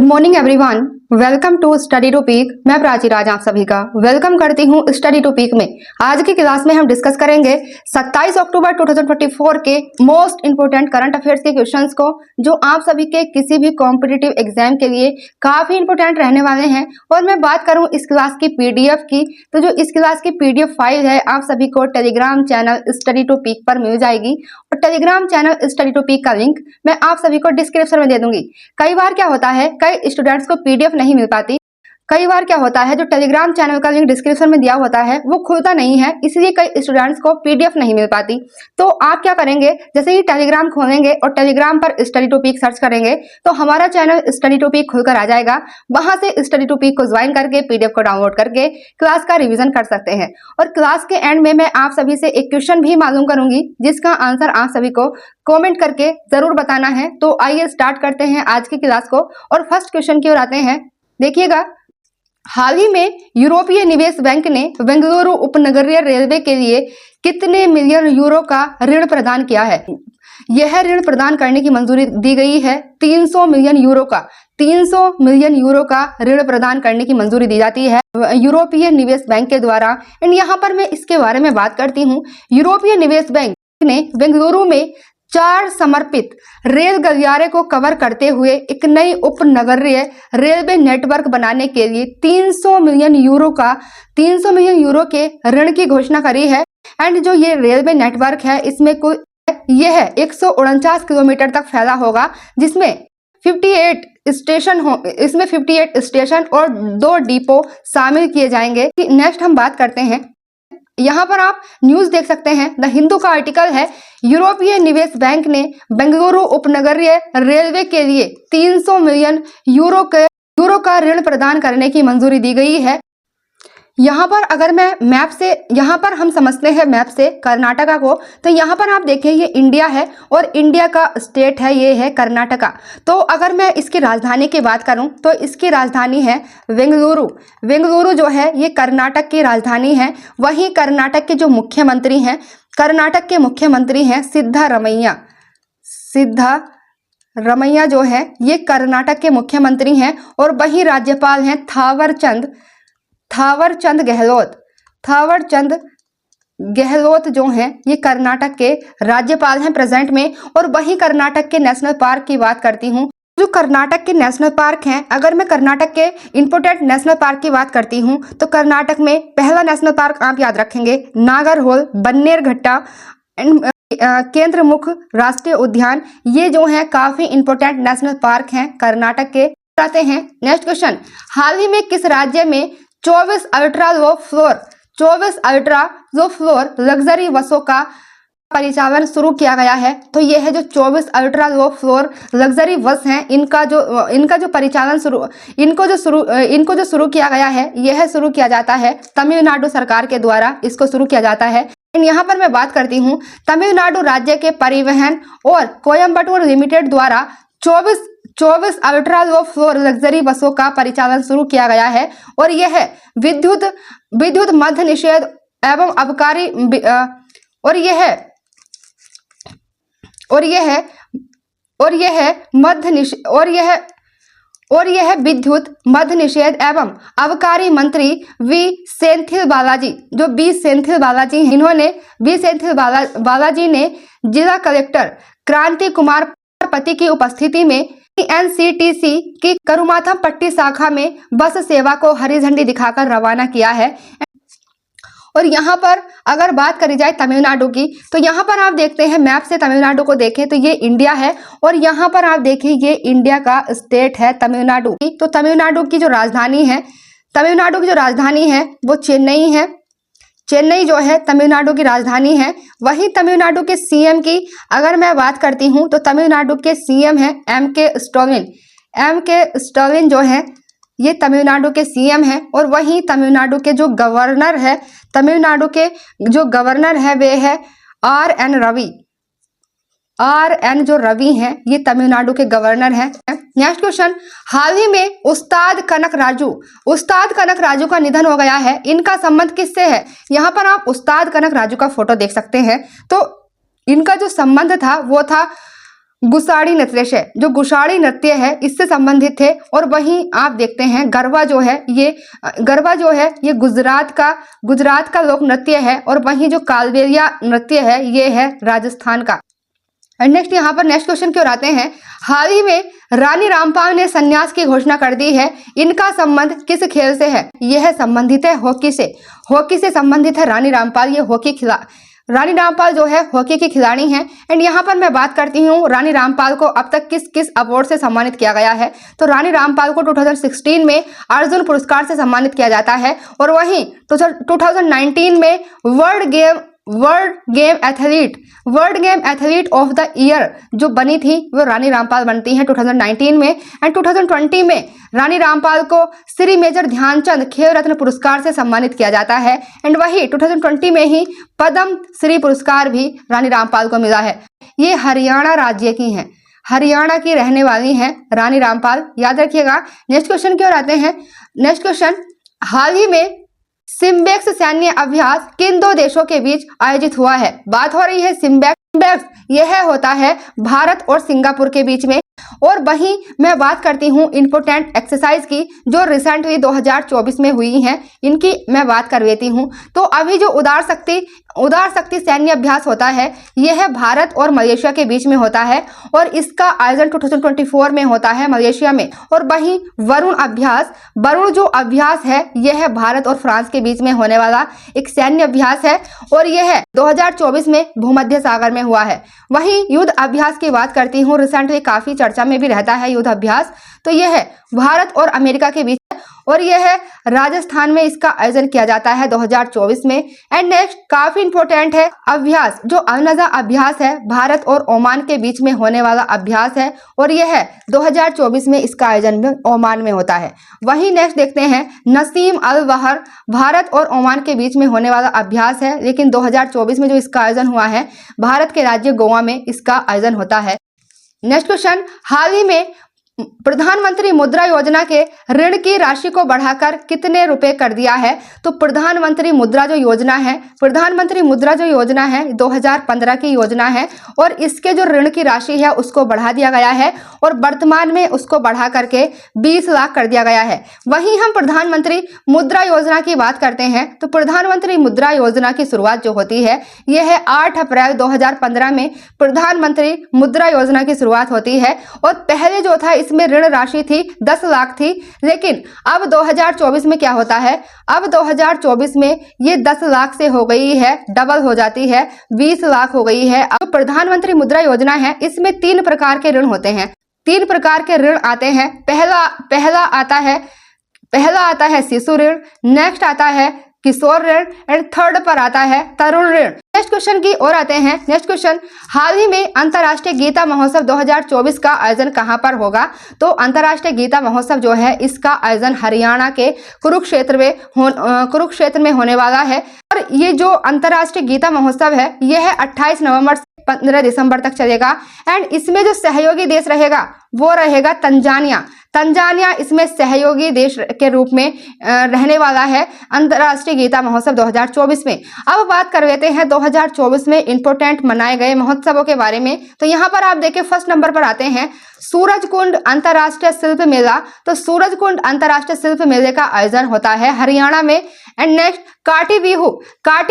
Good morning everyone, welcome to study to peak. मैं प्राची राज आप सभी का वेलकम करती हूँ स्टडी टू पीक में। आज की क्लास में हम डिस्कस करेंगे 27 अक्टूबर 2024 के मोस्ट इंपोर्टेंट करंट अफेयर्स के क्वेश्चंस को, जो आप सभी के किसी भी कॉम्पिटिटिव एग्जाम के लिए काफी इंपोर्टेंट रहने वाले हैं। और मैं बात करूं इस क्लास की पीडीएफ की, तो जो इस क्लास की पीडीएफ फाइल है आप सभी को Telegram channel study to peak पर मिल जाएगी। और Telegram channel study to peak का लिंक मैं आप सभी को डिस्क्रिप्शन में दे दूंगी। कई बार क्या होता है, कई स्टूडेंट्स को पीडीएफ नहीं मिल पाती। कई बार क्या होता है, जो टेलीग्राम चैनल का लिंक डिस्क्रिप्शन में दिया होता है वो खुलता नहीं है, इसलिए कई स्टूडेंट्स को पीडीएफ नहीं मिल पाती। तो आप क्या करेंगे, जैसे ही टेलीग्राम खोलेंगे और टेलीग्राम पर स्टडी टू पीक सर्च करेंगे तो हमारा चैनल स्टडी टू पीक खुलकर आ जाएगा। वहां से स्टडी टू पीक को ज्वाइन करके पीडीएफ को डाउनलोड करके क्लास का रिविजन कर सकते हैं। और क्लास के एंड में मैं आप सभी से एक क्वेश्चन भी मालूम करूंगी, जिसका आंसर आप सभी को कॉमेंट करके जरूर बताना है। तो आइए स्टार्ट करते हैं आज की क्लास को और फर्स्ट क्वेश्चन की ओर आते हैं। देखिएगा, हाल ही में यूरोपीय निवेश बैंक ने बेंगलुरु उपनगरीय रेलवे के लिए कितने मिलियन यूरो का ऋण प्रदान किया है? यह ऋण प्रदान करने की मंजूरी दी गई है 300 मिलियन यूरो का। 300 मिलियन यूरो का ऋण प्रदान करने की मंजूरी दी जाती है यूरोपीय निवेश बैंक के द्वारा। एंड यहाँ पर मैं इसके बारे में बात करती हूँ। यूरोपीय निवेश बैंक ने बेंगलुरु में 4 समर्पित रेल गलियारे को कवर करते हुए एक नई उपनगरीय रेलवे नेटवर्क बनाने के लिए 300 मिलियन यूरो के ऋण की घोषणा करी है। एंड जो ये रेलवे नेटवर्क है इसमें यह 149 किलोमीटर तक फैला होगा, जिसमें 58 स्टेशन और 2 डिपो शामिल किए जाएंगे। नेक्स्ट हम बात करते हैं, यहाँ पर आप न्यूज देख सकते हैं, द हिंदू का आर्टिकल है, यूरोपीय निवेश बैंक ने बेंगलुरु उपनगरीय रेलवे के लिए 300 मिलियन यूरो का ऋण प्रदान करने की मंजूरी दी गई है। यहाँ पर अगर मैं मैप से, यहाँ पर हम समझते हैं मैप से कर्नाटका को, तो यहाँ पर आप देखें ये इंडिया है और इंडिया का स्टेट है, ये है कर्नाटका। तो अगर मैं इसकी राजधानी की बात करूँ तो इसकी राजधानी है बेंगलुरु। बेंगलुरु जो है ये कर्नाटक की राजधानी है। वहीं कर्नाटक के जो मुख्यमंत्री हैं, कर्नाटक के मुख्यमंत्री हैं सिद्धारमैया जो है ये कर्नाटक के मुख्यमंत्री हैं। और वहीं राज्यपाल हैं थावरचंद गहलोत जो हैं ये कर्नाटक के राज्यपाल हैं प्रेजेंट में। और वहीं कर्नाटक के नेशनल पार्क की बात करती हूँ। जो कर्नाटक के नेशनल पार्क हैं, अगर मैं कर्नाटक के इंपोर्टेंट नेशनल पार्क की बात करती हूँ तो कर्नाटक में पहला नेशनल पार्क आप याद रखेंगे नागरहोल, बन्नेरघट्टा एंड केंद्रमुख राष्ट्रीय उद्यान। ये जो है काफी इंपोर्टेंट नेशनल पार्क हैं कर्नाटक के। आते हैं नेक्स्ट क्वेश्चन, हाल ही में किस राज्य में 24 अल्ट्रा लो फ्लोर लग्जरी बसों का परिचालन शुरू किया गया है? तो ये है जो 24 ultra low floor luxury bus हैं, इनका जो परिचालन इनको जो शुरू किया गया है, यह शुरू किया जाता है तमिलनाडु सरकार के द्वारा, इसको शुरू किया जाता है। यहाँ पर मैं बात करती हूँ, तमिलनाडु राज्य के परिवहन और कोयम्बटूर लिमिटेड द्वारा 24 अल्ट्रा लो फ्लोर लग्जरी बसों का परिचालन शुरू किया गया है। और यह विद्युत मद्य निषेध एवं अबकारी विद्युत मद्य निषेध एवं अबकारी मंत्री बी सेंथिल बालाजी ने जिला कलेक्टर क्रांति कुमार पति की उपस्थिति में एनसीटीसी की करुमाथम पट्टी शाखा में बस सेवा को हरी झंडी दिखाकर रवाना किया है। और यहाँ पर अगर बात करी जाए तमिलनाडु की, तो यहाँ पर आप देखते हैं मैप से तमिलनाडु को देखें तो ये इंडिया है। और यहाँ पर आप देखें ये इंडिया का स्टेट है तमिलनाडु। तो तमिलनाडु की जो राजधानी है वो चेन्नई है। चेन्नई जो है तमिलनाडु की राजधानी है। वहीं तमिलनाडु के सीएम की अगर मैं बात करती हूँ तो तमिलनाडु के सीएम है एम.के. स्टालिन जो है ये तमिलनाडु के सीएम हैं। और वहीं तमिलनाडु के जो गवर्नर है वे है आर.एन. जो रवि हैं ये तमिलनाडु के गवर्नर हैं। नेक्स्ट क्वेश्चन, हाल ही में उस्ताद कनक राजू का निधन हो गया है, इनका संबंध किससे है? यहाँ पर आप उस्ताद कनक राजू का फोटो देख सकते हैं। तो इनका जो संबंध था वो था गुसाड़ी नृत्य से, जो गुसाड़ी नृत्य है इससे संबंधित थे। और वहीं आप देखते हैं गरबा जो है ये गुजरात का लोक नृत्य है। और वहीं जो कालबेलिया नृत्य है ये है राजस्थान का। नेक्स्ट यहाँ पर नेक्स्ट क्वेश्चन की ओर आते हैं। हाल ही में रानी रामपाल ने संन्यास की घोषणा कर दी है, इनका संबंध किस खेल से है? यह संबंधित है हॉकी से। हॉकी से संबंधित है रानी रामपाल। ये रानी रामपाल जो है हॉकी की खिलाड़ी हैं। एंड यहाँ पर मैं बात करती हूँ रानी रामपाल को अब तक किस किस अवार्ड से सम्मानित किया गया है। तो रानी रामपाल को 2016 में अर्जुन पुरस्कार से सम्मानित किया जाता है। और वहीं 2019 में world game athlete of the year जो बनी थी वो रानी रामपाल बनती हैं 2019 में। एंड 2020 में रानी रामपाल को श्री मेजर ध्यानचंद खेल रत्न पुरस्कार से सम्मानित किया जाता है। एंड वही 2020 में ही पद्म श्री पुरस्कार भी रानी रामपाल को मिला है। ये हरियाणा राज्य की हैं, हरियाणा की रहने वाली हैं रानी रामपाल, याद रखिएगा। नेक्स्ट क्वेश्चन की ओर आते हैं। नेक्स्ट क्वेश्चन, हाल ही में सिम्बेक्स सैन्य अभ्यास किन दो देशों के बीच आयोजित हुआ है? बात हो रही है सिम्बेक्स, यह होता है भारत और सिंगापुर के बीच में। और वहीं मैं बात करती हूँ इंपोर्टेंट एक्सरसाइज की जो रिसेंटली 2024 में हुई हैं, इनकी मैं बात कर लेती हूँ। तो अभी जो उदार शक्ति सैन्य अभ्यास होता है यह भारत और मलेशिया के बीच में होता है। और इसका आयोजन 2024 में होता है मलेशिया में। और वहीं वरुण जो अभ्यास है यह भारत और फ्रांस के बीच में होने वाला एक सैन्य अभ्यास है। और यह 2024 में भूमध्य सागर में हुआ है। वहीं युद्ध अभ्यास की बात करती हूँ, रिसेंटली काफी चर्चा में भी रहता है युद्ध अभ्यास। तो यह है भारत और अमेरिका के बीच है। और यह है राजस्थान में इसका आयोजन किया जाता है 2024 में। एंड नेक्स्ट काफी इंपॉर्टेंट है अभ्यास, जो अलनजा अभ्यास है भारत और ओमान के बीच में होने वाला अभ्यास है। और यह है 2024 में इसका आयोजन ओमान में होता है। वहीं नेक्स्ट देखते हैं नसीम अल बहर, भारत और ओमान के बीच में होने वाला अभ्यास है, लेकिन 2024 में जो इसका आयोजन हुआ है भारत के राज्य गोवा में इसका आयोजन होता है। नेक्स्ट क्वेश्चन, हाल ही में प्रधानमंत्री मुद्रा योजना के ऋण की राशि को बढ़ाकर कितने रुपए कर दिया है? तो प्रधानमंत्री मुद्रा जो योजना है 2015 की योजना है। और इसके जो ऋण की राशि है उसको बढ़ा दिया गया है और वर्तमान में उसको बढ़ा करके 20 लाख कर दिया गया है। वहीं हम प्रधानमंत्री मुद्रा योजना की बात करते हैं तो प्रधानमंत्री मुद्रा योजना की शुरुआत जो होती है यह है 8 अप्रैल 2015 में प्रधानमंत्री मुद्रा योजना की शुरुआत होती है। और पहले जो था इसमें ऋण राशि थी 10 लाख थी, लेकिन अब 2024 में क्या होता है, अब 2024 में ये 10 लाख से हो गई है, डबल हो जाती है, 20 लाख हो गई है। अब प्रधानमंत्री मुद्रा योजना है इसमें 3 प्रकार के ऋण होते हैं, 3 प्रकार के ऋण आते हैं। पहला आता है शिशु ऋण, नेक्स्ट आता है किशोर ऋण एंड थर्ड पर आता है तरुण ऋण। नेक्स्ट क्वेश्चन की ओर आते हैं। नेक्स्ट क्वेश्चन, हाल ही में अंतर्राष्ट्रीय गीता महोत्सव 2024 का आयोजन कहां पर होगा? तो अंतर्राष्ट्रीय गीता महोत्सव जो है इसका आयोजन हरियाणा के कुरुक्षेत्र में होने वाला है। और ये जो अंतर्राष्ट्रीय गीता महोत्सव है यह 28 नवंबर से 15 दिसंबर तक चलेगा। एंड इसमें जो सहयोगी देश रहेगा वो रहेगा तंजानिया इसमें सहयोगी देश के रूप में रहने वाला है अंतर्राष्ट्रीय गीता महोत्सव 2024 में। अब बात कर लेते हैं 2024 में इंपोर्टेंट मनाए गए महोत्सवों के बारे में। तो यहाँ पर आप देखिए फर्स्ट नंबर पर आते हैं सूरजकुंड अंतर्राष्ट्रीय शिल्प मेला। तो सूरजकुंड अंतर्राष्ट्रीय शिल्प मेले का आयोजन होता है हरियाणा में। एंड नेक्स्ट काटी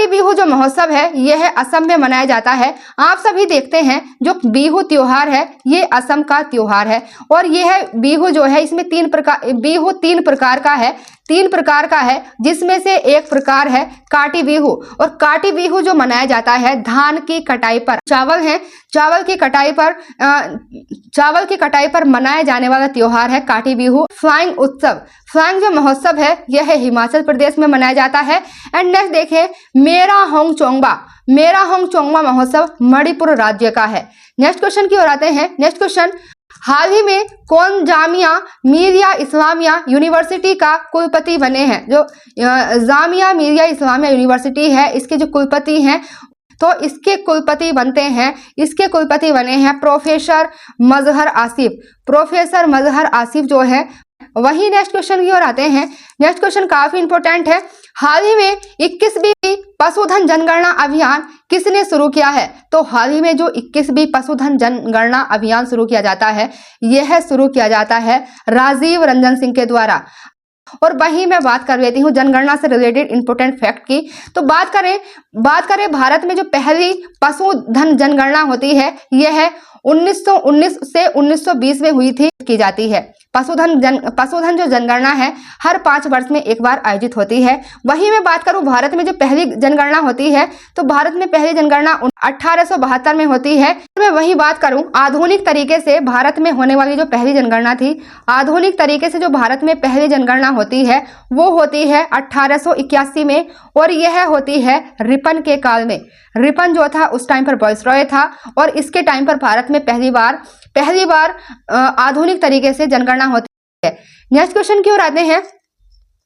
बिहू जो महोत्सव है यह असम में मनाया जाता है। आप सभी देखते हैं जो बिहू त्योहार है ये असम का त्योहार है। और यह बिहू जो है इसमें 3 प्रकार का है जिसमें से एक प्रकार है काटी बिहू। और काटी बिहू जो मनाया जाता है धान की कटाई पर, चावल की कटाई पर मनाया जाने वाला त्योहार है काटी बिहू। फ्लाइंग जो महोत्सव है यह हिमाचल प्रदेश में मनाया जाता है। एंड नेक्स्ट देखें मेरा होंग चोंगबा महोत्सव मणिपुर राज्य का है। नेक्स्ट क्वेश्चन की ओर आते हैं। नेक्स्ट क्वेश्चन, हाल ही में कौन जामिया मिलिया इस्लामिया यूनिवर्सिटी का कुलपति बने हैं? जो जामिया मिलिया इस्लामिया यूनिवर्सिटी है इसके जो कुलपति हैं तो इसके कुलपति बने हैं प्रोफेसर मजहर आसिफ जो है वही नेक्स्ट क्वेश्चन की ओर आते हैं। नेक्स्ट क्वेश्चन काफी इंपॉर्टेंट है। हाल ही में 21वीं पशुधन जनगणना अभियान किसने शुरू किया है? तो हाल ही में जो 21वीं पशुधन जनगणना अभियान शुरू किया जाता है, यह शुरू किया जाता है राजीव रंजन सिंह के द्वारा। और वहीं मैं बात कर लेती हूँ जनगणना से रिलेटेड इंपॉर्टेंट फैक्ट की। तो बात करें भारत में जो पहली पशुधन जनगणना होती है, यह 1919 से 1920 में हुई थी, की जाती है। पशुधन जो जनगणना है हर 5 वर्ष में एक बार आयोजित होती है। वहीं मैं बात करूं भारत में जो पहली जनगणना होती है, तो भारत में पहली जनगणना 1872 में होती है। मैं वही बात करूं आधुनिक तरीके से भारत में होने वाली जो पहली जनगणना थी, आधुनिक तरीके से जो भारत में पहली जनगणना होती है वो होती है 1881 में, और यह होती है रिपन के काल में। रिपन जो था उस टाइम पर वायसरॉय था, और इसके टाइम पर भारत में पहली बार आधुनिक तरीके से जनगणना होती है। नेक्स्ट क्वेश्चन की ओर आते हैं।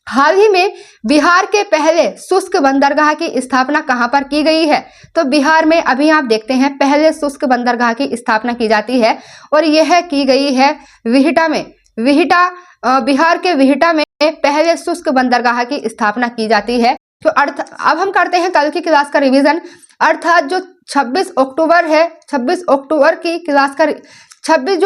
हाल ही में बिहार के पहले शुष्क बंदरगाह की स्थापना कहां पर की गई है? तो बिहार में अभी आप देखते हैं पहले शुष्क बंदरगाह की स्थापना की जाती है, और यह की गई है विहिटा में। बिहार के विहिटा में पहले शुष्क बंदरगाह की स्थापना की जाती है। तो अब हम करते हैं कल की क्लास का रिवीजन, अर्थात जो 26 अक्टूबर है, 26 अक्टूबर की क्लास का 26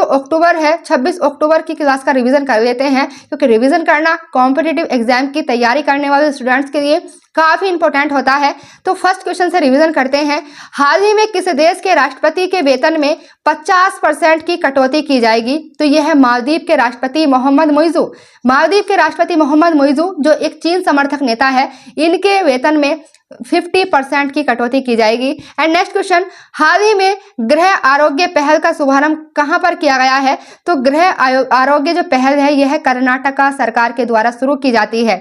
अक्टूबर की क्लास का रिवीजन कर लेते हैं, क्योंकि रिवीजन करना कॉम्पिटिटिव एग्जाम की तैयारी करने वाले स्टूडेंट्स के लिए काफी इंपॉर्टेंट होता है। तो फर्स्ट क्वेश्चन से रिवीजन करते हैं। हाल ही में किस देश के राष्ट्रपति के वेतन में 50% की कटौती की जाएगी? तो यह है मालदीव के राष्ट्रपति मोहम्मद मुइज़ू। मालदीव के राष्ट्रपति मोहम्मद मुइज़ू जो एक चीन समर्थक नेता है, इनके वेतन में 50% की कटौती की जाएगी। एंड नेक्स्ट क्वेश्चन, हाल ही में गृह आरोग्य पहल का शुभारंभ कहां पर किया गया है? तो गृह आरोग्य जो पहल है यह कर्नाटका सरकार के द्वारा शुरू की जाती है।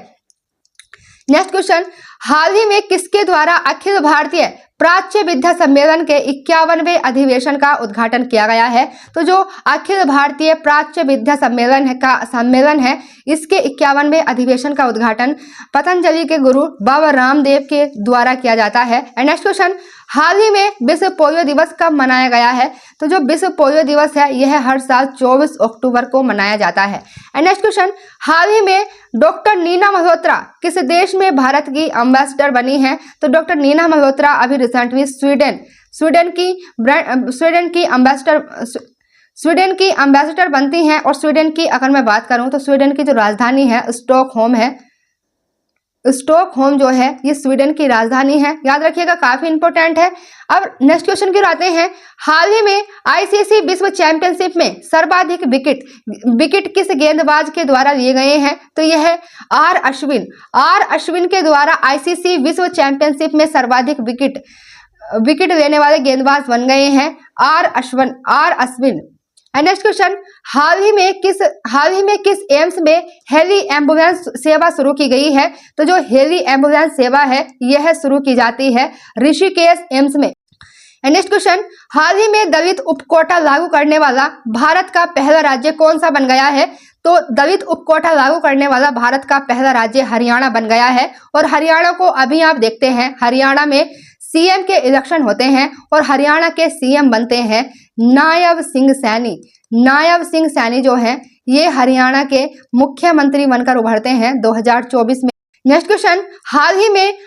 नेक्स्ट क्वेश्चन, हाल ही में किसके द्वारा अखिल भारतीय प्राच्य विद्या सम्मेलन के 51वें अधिवेशन का उद्घाटन किया गया है? तो जो अखिल भारतीय प्राच्य विद्या सम्मेलन है, इसके 51वें अधिवेशन का उद्घाटन पतंजलि के गुरु बाबा रामदेव के द्वारा किया जाता है। एंड नेक्स्ट क्वेश्चन, हाल ही में विश्व पोलियो दिवस कब मनाया गया है? तो जो विश्व पोलियो दिवस है यह हर साल 24 अक्टूबर को मनाया जाता है। एंड नेक्स्ट क्वेश्चन, हाल ही में डॉक्टर नीना मल्होत्रा किस देश में भारत की एम्बेसडर बनी है? तो डॉक्टर नीना मल्होत्रा अभी रिसेंटली स्वीडन की एम्बेसडर बनती हैं। और स्वीडन की अगर मैं बात करूं तो स्वीडन की जो राजधानी है स्टॉकहोम है। स्टॉकहोम जो है ये स्वीडन की राजधानी है, याद रखिएगा, काफी इंपॉर्टेंट है। अब नेक्स्ट क्वेश्चन की ओर आते हैं। हाल ही में आईसीसी विश्व चैंपियनशिप में सर्वाधिक विकेट किस गेंदबाज के द्वारा लिए गए हैं? तो यह है आर अश्विन के द्वारा आईसीसी विश्व चैंपियनशिप में सर्वाधिक विकेट लेने वाले गेंदबाज बन गए हैं आर अश्विन। नेक्स्ट क्वेश्चन, हाल ही में किस एम्स में हेली एम्बुलेंस सेवा शुरू की गई है? तो जो हेली एम्बुलेंस सेवा है यह शुरू की जाती है ऋषिकेश एम्स में। नेक्स्ट क्वेश्चन, हाल ही में दलित उपकोटा लागू करने वाला भारत का पहला राज्य कौन सा बन गया है? तो दलित उपकोटा लागू करने वाला भारत का पहला राज्य हरियाणा बन गया है। और हरियाणा को अभी आप देखते हैं, हरियाणा में सीएम के इलेक्शन होते हैं और हरियाणा के सीएम बनते हैं नायब सिंह सैनी जो है ये हरियाणा के मुख्यमंत्री बनकर उभरते हैं 2024 में। नेक्स्ट क्वेश्चन, हाल ही में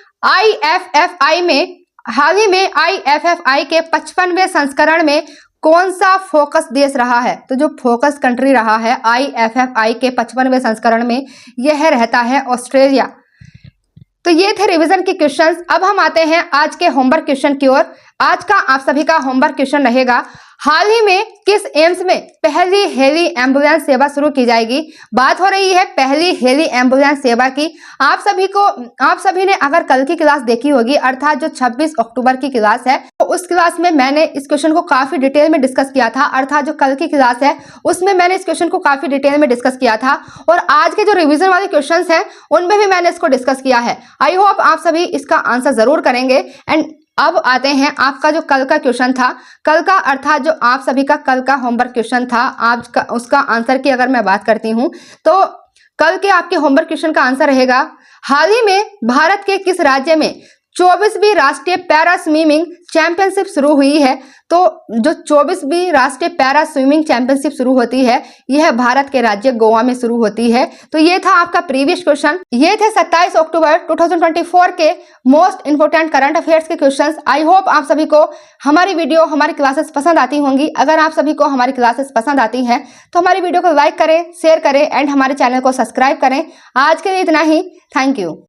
आईएफएफआई के 55वें संस्करण में कौन सा फोकस देश रहा है? तो जो फोकस कंट्री रहा है आईएफएफआई के 55वें संस्करण में यह रहता है ऑस्ट्रेलिया। तो ये थे रिवीजन के क्वेश्चंस। अब हम आते हैं आज के होमवर्क क्वेश्चन की ओर। आज का आप सभी का होमवर्क क्वेश्चन रहेगा, हाल ही में किस एम्स में पहली हेली एम्बुलेंस सेवा शुरू की जाएगी? बात हो रही है पहली हेली एम्बुलेंस सेवा की। आप सभी ने अगर कल की क्लास देखी होगी, अर्थात जो 26 अक्टूबर की क्लास है, तो उस क्लास में मैंने इस क्वेश्चन को काफी डिटेल में डिस्कस किया था। अर्थात जो कल की क्लास है उसमें मैंने इस क्वेश्चन को काफी डिटेल में डिस्कस किया था, और आज के जो रिविजन वाले क्वेश्चन है उनमें भी मैंने इसको डिस्कस किया है। आई होप आप सभी इसका आंसर जरूर करेंगे। एंड अब आते हैं आपका जो कल का क्वेश्चन था, कल का अर्थात जो आप सभी का कल का होमवर्क क्वेश्चन था, आज का उसका आंसर की अगर मैं बात करती हूं तो कल के आपके होमवर्क क्वेश्चन का आंसर रहेगा, हाल ही में भारत के किस राज्य में 24वीं राष्ट्रीय पैरा स्विमिंग चैंपियनशिप शुरू हुई है। तो जो 24वीं राष्ट्रीय पैरा स्विमिंग चैंपियनशिप शुरू होती है यह भारत के राज्य गोवा में शुरू होती है। तो ये था आपका प्रीवियस क्वेश्चन। ये थे 27 अक्टूबर 2024 के मोस्ट इंपोर्टेंट करंट अफेयर्स के क्वेश्चंस। आई होप आप सभी को हमारी वीडियो, हमारी क्लासेस पसंद आती होंगी। अगर आप सभी को हमारी क्लासेस पसंद आती हैं तो हमारी वीडियो को लाइक करें, शेयर करें एंड हमारे चैनल को सब्सक्राइब करें। आज के लिए इतना ही। Thank you.